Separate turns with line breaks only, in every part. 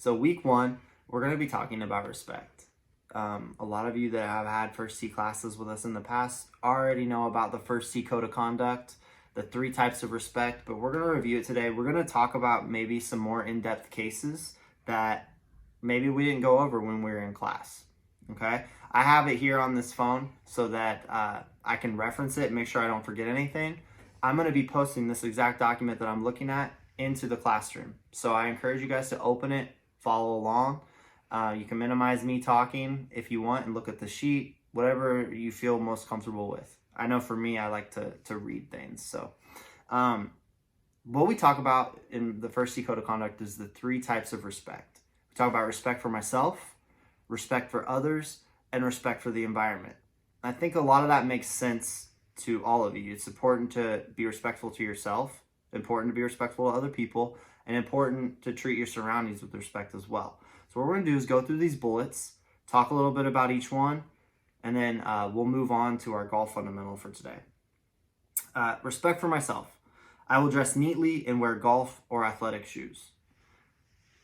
So week one, we're going to be talking about respect. A lot of you that have had first T classes with us in the past already know about the first T code of conduct, the 3 types of respect, but we're going to review it today. We're going to talk about maybe some more in-depth cases that maybe we didn't go over when we were in class. Okay, I have it here on this phone so that I can reference it and make sure I don't forget anything. I'm going to be posting this exact document that I'm looking at into the classroom. So I encourage you guys to open it, follow along. You can minimize me talking if you want and look at the sheet, whatever you feel most comfortable with. I know for me, I like to read things. So what we talk about in the first T code of conduct is the 3 types of respect. We talk about respect for myself, respect for others, and respect for the environment. I think a lot of that makes sense to all of you. It's important to be respectful to yourself, important to be respectful to other people, and important to treat your surroundings with respect as well. So what we're going to do is go through these bullets, talk a little bit about each one, and then we'll move on to our golf fundamental for today. Respect for myself. I will dress neatly and wear golf or athletic shoes.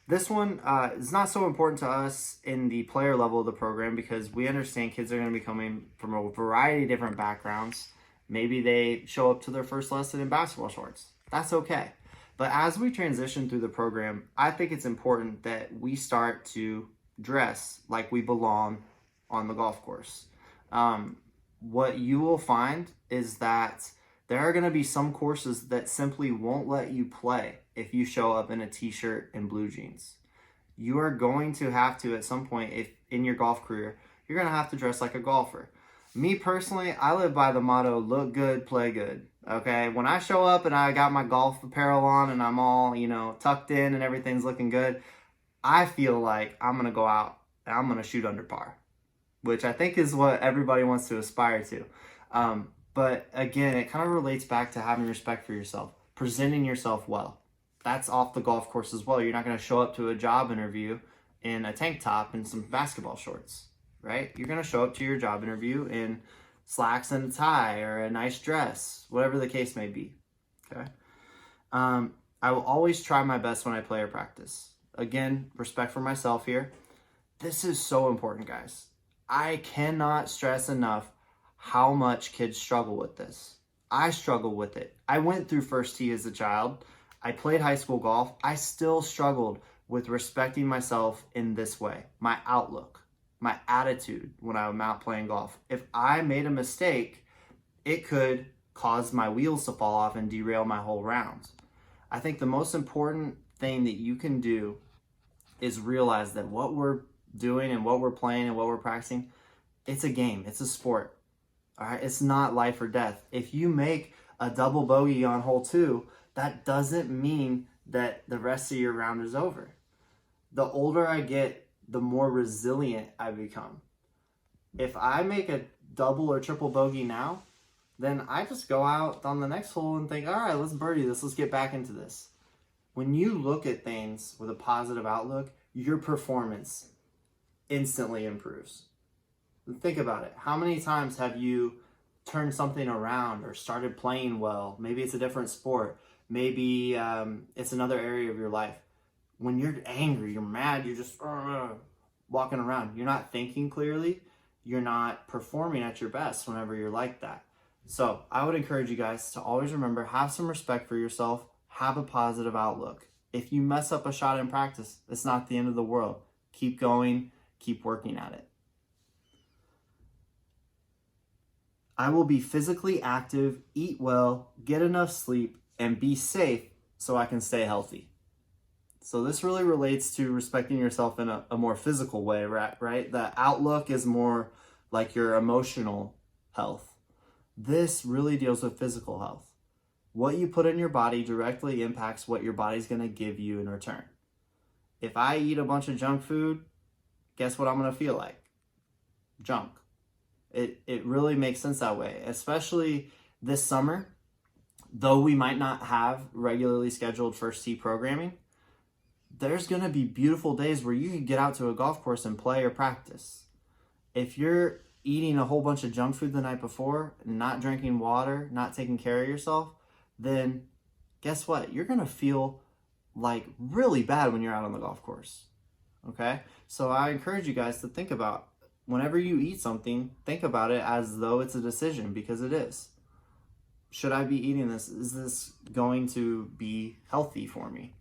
This one is not so important to us in the player level of the program because we understand kids are going to be coming from a variety of different backgrounds. Maybe they show up to their first lesson in basketball shorts. That's okay. But as we transition through the program, I think it's important that we start to dress like we belong on the golf course. What you will find is that there are going to be some courses that simply won't let you play if you show up in a t-shirt and blue jeans. You are going to have to, at some point, if in your golf career, you're going to have to dress like a golfer. Me personally, I live by the motto, look good, play good. Okay, when I show up and I got my golf apparel on and I'm all, tucked in and everything's looking good, I feel like I'm going to go out and I'm going to shoot under par, which I think is what everybody wants to aspire to. But again, it kind of relates back to having respect for yourself, presenting yourself well. That's off the golf course as well. You're not going to show up to a job interview in a tank top and some basketball shorts, right? You're going to show up to your job interview in slacks and a tie or a nice dress, whatever the case may be, okay? I will always try my best when I play or practice. Again, respect for myself here. This is so important, guys. I cannot stress enough how much kids struggle with this. I struggle with it. I went through first tee as a child. I played high school golf. I still struggled with respecting myself in this way. My outlook, my attitude when I'm out playing golf. If I made a mistake, it could cause my wheels to fall off and derail my whole round. I think the most important thing that you can do is realize that what we're doing and what we're playing and what we're practicing, it's a game, it's a sport. All right, it's not life or death. If you make a double bogey on hole 2, that doesn't mean that the rest of your round is over. The older I get, the more resilient I become. If I make a double or triple bogey now, then I just go out on the next hole and think, all right, let's birdie this. Let's get back into this. When you look at things with a positive outlook, your performance instantly improves. Think about it. How many times have you turned something around or started playing well? Maybe it's a different sport. Maybe it's another area of your life. When you're angry, you're mad, you're just walking around. You're not thinking clearly. You're not performing at your best whenever you're like that. So I would encourage you guys to always remember, have some respect for yourself, have a positive outlook. If you mess up a shot in practice, it's not the end of the world. Keep going, keep working at it. I will be physically active, eat well, get enough sleep, and be safe so I can stay healthy. So this really relates to respecting yourself in a more physical way, right? The outlook is more like your emotional health. This really deals with physical health. What you put in your body directly impacts what your body's going to give you in return. If I eat a bunch of junk food, guess what I'm going to feel like? Junk. It really makes sense that way, especially this summer. Though we might not have regularly scheduled first tee programming, there's going to be beautiful days where you can get out to a golf course and play or practice. If you're eating a whole bunch of junk food the night before, not drinking water, not taking care of yourself, then guess what? You're going to feel like really bad when you're out on the golf course. Okay? So I encourage you guys to think about whenever you eat something, think about it as though it's a decision, because it is. Should I be eating this? Is this going to be healthy for me?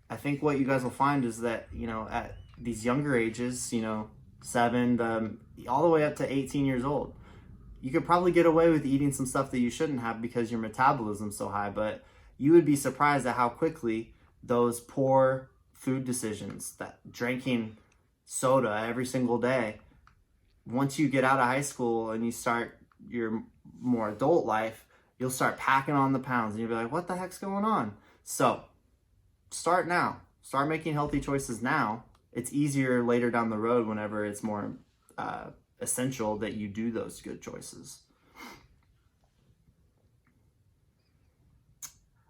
I think what you guys will find is that, at these younger ages, 7 all the way up to 18 years old, you could probably get away with eating some stuff that you shouldn't have because your metabolism's so high, but you would be surprised at how quickly those poor food decisions, that drinking soda every single day, once you get out of high school and you start your more adult life, you'll start packing on the pounds and you'll be like, what the heck's going on? So start now. Start making healthy choices now. It's easier later down the road whenever it's more essential that you do those good choices.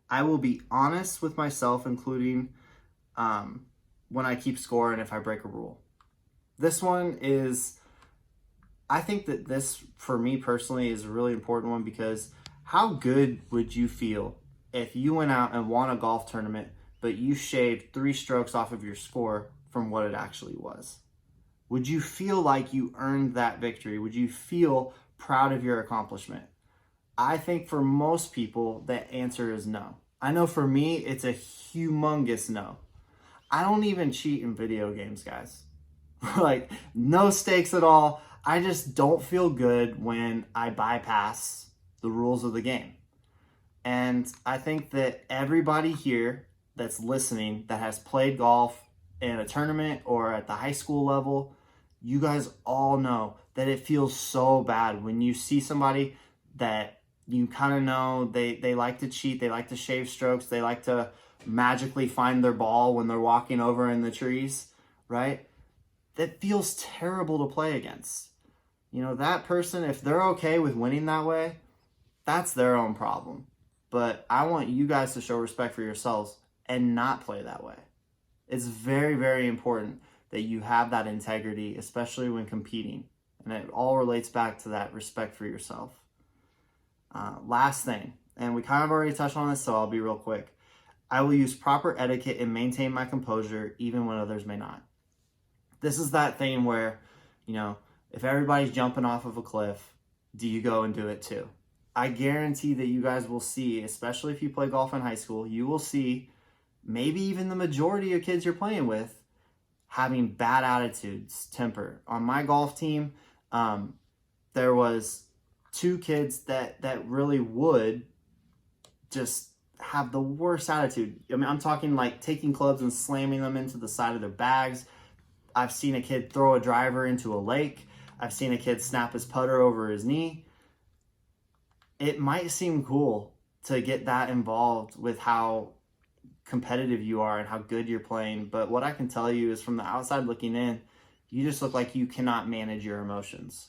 I will be honest with myself, including when I keep score and if I break a rule. This one is, I think that this, for me personally, is a really important one, because how good would you feel if you went out and won a golf tournament, but you shaved 3 strokes off of your score from what it actually was? Would you feel like you earned that victory? Would you feel proud of your accomplishment? I think for most people, the answer is no. I know for me, it's a humongous no. I don't even cheat in video games, guys. Like, no stakes at all. I just don't feel good when I bypass the rules of the game. And I think that everybody here that's listening that has played golf in a tournament or at the high school level, you guys all know that it feels so bad when you see somebody that you kind of know they like to cheat, they like to shave strokes, they like to magically find their ball when they're walking over in the trees, right? That feels terrible to play against. That person, if they're okay with winning that way, that's their own problem. But I want you guys to show respect for yourselves and not play that way. It's very, very important that you have that integrity, especially when competing. And it all relates back to that respect for yourself. Last thing, and we kind of already touched on this, so I'll be real quick. I will use proper etiquette and maintain my composure even when others may not. This is that thing where, if everybody's jumping off of a cliff, do you go and do it too? I guarantee that you guys will see, especially if you play golf in high school, you will see maybe even the majority of kids you're playing with having bad attitudes, temper. On my golf team, there was 2 kids that really would just have the worst attitude. I mean, I'm talking like taking clubs and slamming them into the side of their bags. I've seen a kid throw a driver into a lake. I've seen a kid snap his putter over his knee. It might seem cool to get that involved with how competitive you are and how good you're playing, but what I can tell you is, from the outside looking in, you just look like you cannot manage your emotions.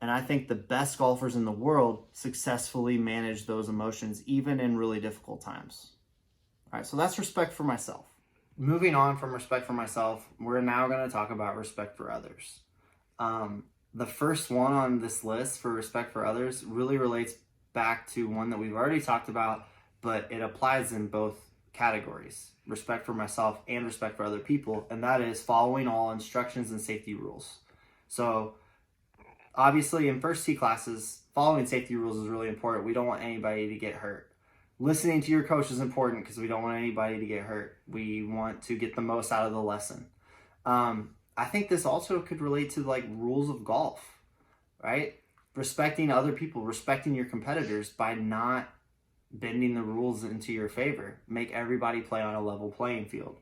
And I think the best golfers in the world successfully manage those emotions, even in really difficult times. All right, so that's respect for myself. Moving on from respect for myself, we're now going to talk about respect for others. The first one on this list for respect for others really relates back to one that we've already talked about, but it applies in both categories: respect for myself and respect for other people, and that is following all instructions and safety rules. So obviously in first tee classes, following safety rules is really important. We don't want anybody to get hurt. Listening to your coach is important because we don't want anybody to get hurt. We want to get the most out of the lesson. I think this also could relate to like rules of golf, right? Respecting other people, respecting your competitors by not bending the rules into your favor. Make everybody play on a level playing field.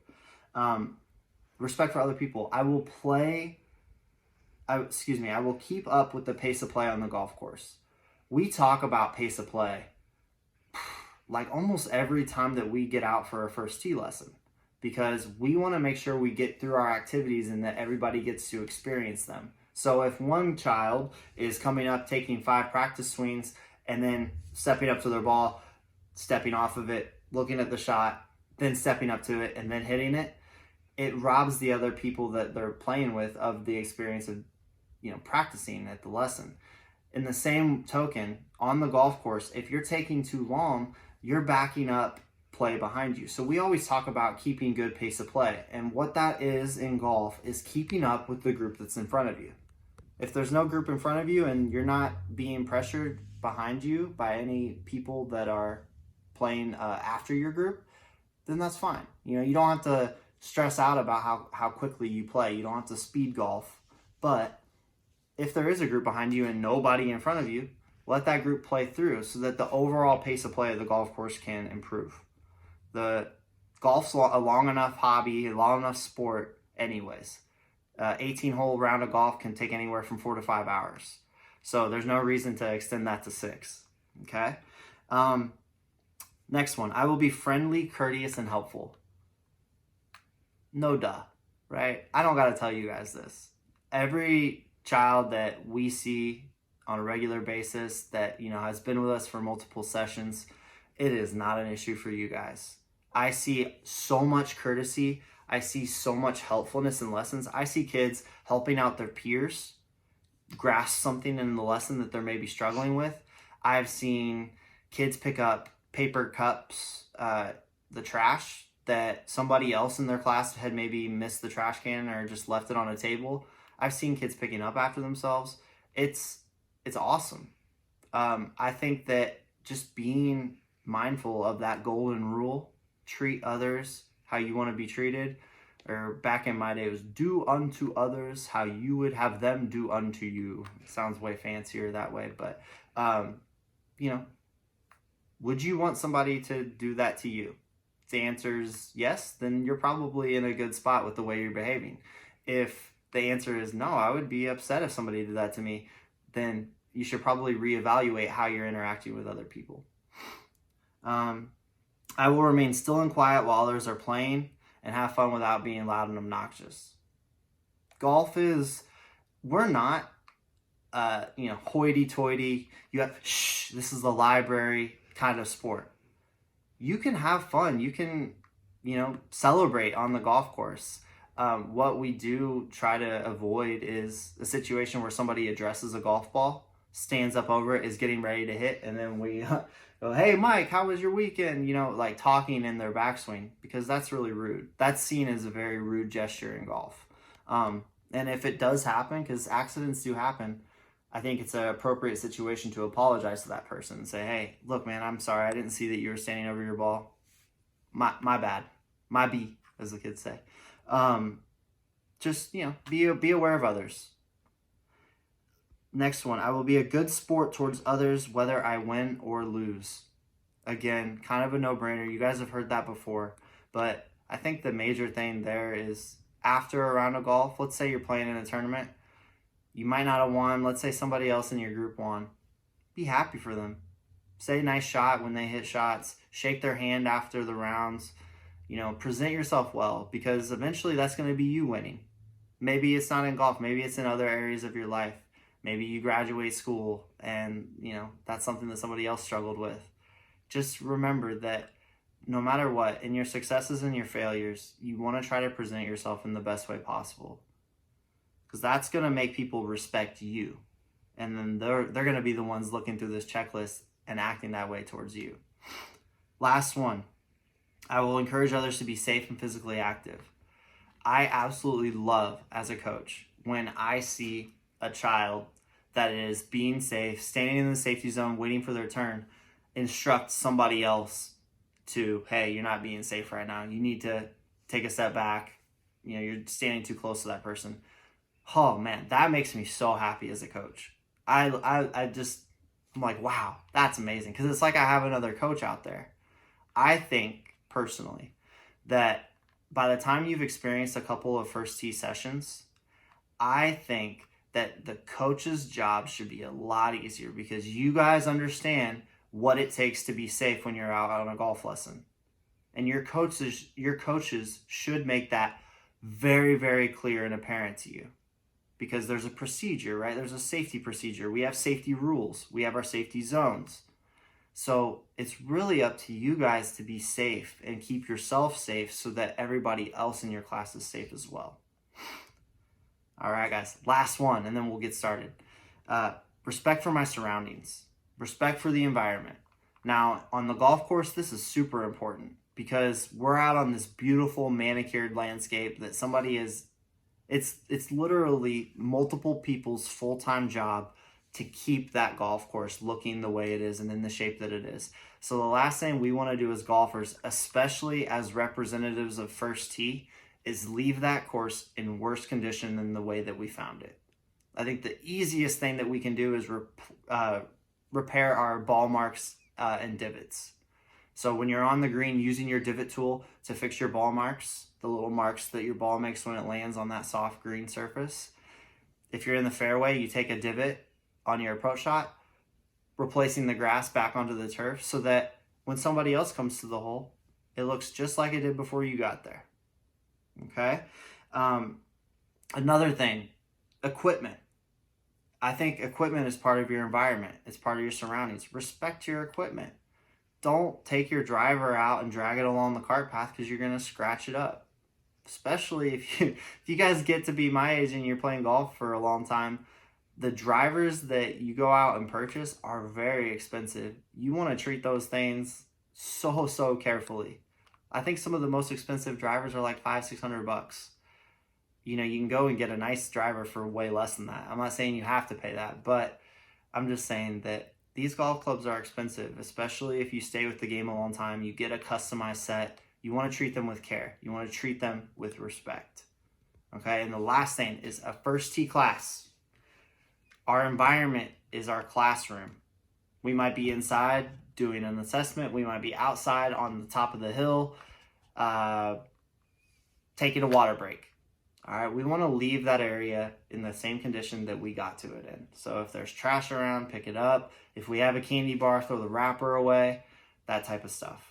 Respect for other people. I will keep up with the pace of play on the golf course. We talk about pace of play like almost every time that we get out for a first tee lesson, because we want to make sure we get through our activities and that everybody gets to experience them. So if one child is coming up, taking 5 practice swings, and then stepping up to their ball, stepping off of it, looking at the shot, then stepping up to it, and then hitting it, it robs the other people that they're playing with of the experience of, practicing at the lesson. In the same token, on the golf course, if you're taking too long, you're backing up play behind you. So we always talk about keeping good pace of play. And what that is in golf is keeping up with the group that's in front of you. If there's no group in front of you and you're not being pressured behind you by any people that are playing after your group, then that's fine. You don't have to stress out about how quickly you play. You don't have to speed golf. But if there is a group behind you and nobody in front of you, let that group play through so that the overall pace of play of the golf course can improve. The golf's a long enough hobby, a long enough sport anyways. 18-hole round of golf can take anywhere from 4 to 5 hours. So there's no reason to extend that to 6. Okay? Next one. I will be friendly, courteous, and helpful. No duh, right? I don't got to tell you guys this. Every child that we see on a regular basis that, has been with us for multiple sessions, it is not an issue for you guys. I see so much courtesy. I see so much helpfulness in lessons. I see kids helping out their peers grasp something in the lesson that they're maybe struggling with. I've seen kids pick up paper cups, the trash that somebody else in their class had maybe missed the trash can or just left it on a table. I've seen kids picking up after themselves. It's awesome. I think that just being mindful of that golden rule, treat others how you want to be treated, or back in my day it was do unto others how you would have them do unto you. It sounds way fancier that way, but would you want somebody to do that to you? If the answer is yes, then you're probably in a good spot with the way you're behaving. If the answer is no, I would be upset if somebody did that to me, then you should probably reevaluate how you're interacting with other people. I will remain still and quiet while others are playing and have fun without being loud and obnoxious. Golf is, we're not, hoity-toity, this is the library kind of sport. You can have fun. You can, celebrate on the golf course. What we do try to avoid is a situation where somebody addresses a golf ball, stands up over it, is getting ready to hit, and then we go, hey, Mike, how was your weekend? Talking in their backswing, because that's really rude. That's seen as a very rude gesture in golf. And if it does happen, because accidents do happen, I think it's an appropriate situation to apologize to that person and say, hey, look, man, I'm sorry. I didn't see that you were standing over your ball. My bad. My B, as the kids say. Just, be aware of others. Next one, I will be a good sport towards others whether I win or lose. Again, kind of a no-brainer. You guys have heard that before, but I think the major thing there is after a round of golf, let's say you're playing in a tournament, you might not have won, let's say somebody else in your group won. Be happy for them. Say nice shot when they hit shots, shake their hand after the rounds, present yourself well, because eventually that's going to be you winning. Maybe it's not in golf, maybe it's in other areas of your life. Maybe you graduate school and, that's something that somebody else struggled with. Just remember that no matter what, in your successes and your failures, you want to try to present yourself in the best way possible. Because that's going to make people respect you. And then they're going to be the ones looking through this checklist and acting that way towards you. Last one. I will encourage others to be safe and physically active. I absolutely love, as a coach, when I see a child that is being safe, standing in the safety zone, waiting for their turn, instruct somebody else to, hey, you're not being safe right now. You need to take a step back. You're standing too close to that person. Oh man, that makes me so happy as a coach. I'm like, wow, that's amazing. Because it's like I have another coach out there. I think personally that by the time you've experienced a couple of first tee sessions, I think that the coach's job should be a lot easier because you guys understand what it takes to be safe when you're out on a golf lesson. And your coaches should make that very, very clear and apparent to you. Because there's a procedure, right? There's a safety procedure. We have safety rules. We have our safety zones. So it's really up to you guys to be safe and keep yourself safe so that everybody else in your class is safe as well. All right, guys, last one, and then we'll get started. Respect for my surroundings. Respect for the environment. Now, on the golf course, this is super important because we're out on this beautiful manicured landscape that somebody is, it's literally multiple people's full-time job to keep that golf course looking the way it is and in the shape that it is. So the last thing we want to do as golfers, especially as representatives of First Tee, is leave that course in worse condition than the way that we found it. I think the easiest thing that we can do is repair our ball marks and divots. So when you're on the green, using your divot tool to fix your ball marks, the little marks that your ball makes when it lands on that soft green surface. If you're in the fairway, you take a divot on your approach shot, replacing the grass back onto the turf so that when somebody else comes to the hole, it looks just like it did before you got there. Okay? Another thing, equipment. I think equipment is part of your environment. It's part of your surroundings. Respect your equipment. Don't take your driver out and drag it along the cart path because you're going to scratch it up. Especially if you guys get to be my age and you're playing golf for a long time, the drivers that you go out and purchase are very expensive. You want to treat those things so carefully. I think some of the most expensive drivers are like $500-600. You know, you can go and get a nice driver for way less than that. I'm not saying you have to pay that, but I'm just saying that these golf clubs are expensive, especially if you stay with the game a long time. You get a customized set. You want to treat them with care. You want to treat them with respect. Okay, and the last thing is a First Tee class. Our environment is our classroom. We might be inside doing an assessment. We might be outside on the top of the hill taking a water break. All right, we want to leave that area in the same condition that we got to it in. So if there's trash around, pick it up. If we have a candy bar, throw the wrapper away, that type of stuff.